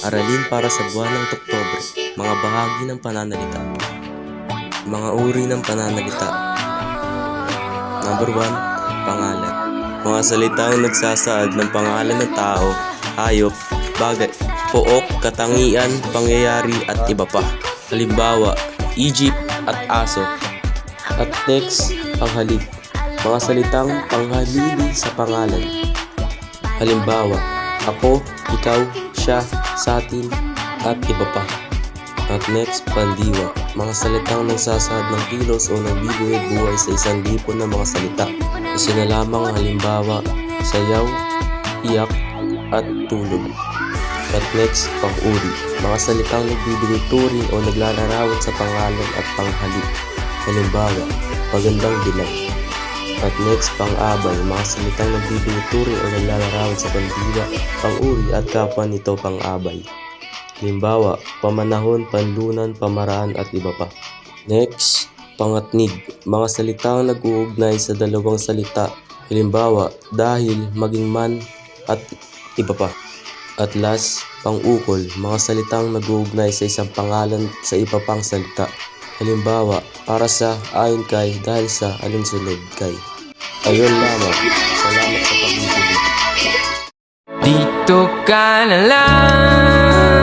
Aralin para sa buwan ng Oktubre. Mga bahagi ng pananalita. Mga uri ng pananalita. Number 1. Pangalan. Mga salitang nagsasaad ng pangalan ng tao, hayop, bagay, pook, katangian, pangyayari at iba pa. Halimbawa, Egypt at aso. At next, panghalip. Mga salitang panghalili sa pangalan. Halimbawa, ako, ikaw, siya, sa atin, at iba pa. At next, pandiwa. Mga salitang nagsasaad ng kilos o nagbibigay buhay sa isang lipo ng mga salita. Isa na lamang halimbawa, sayaw, iyak, at tulog. At next, pang-uri. Mga salitang nagbibigay turing o naglalarawan sa pangalan at panghalip. Halimbawa, magandang dilag. At next, pang-abay. Mga salitang nagbibigay turing o naglalarawan sa pandiwa, pang-uri at kapwa nito pang-abay. Halimbawa, pamanahon, panlunan, pamaraan at iba pa. Next, pangatnig. Mga salitang nag-uugnay sa dalawang salita. Halimbawa, dahil, maging man, at iba pa. At last, pang-ukol. Mga salitang nag-uugnay sa isang pangalan sa iba pang salita. Halimbawa, para sa, ayon kay, dahil sa, alinsunod kay. Ayun lamang. Salamat sa pag-ibig. Dito ka na lang.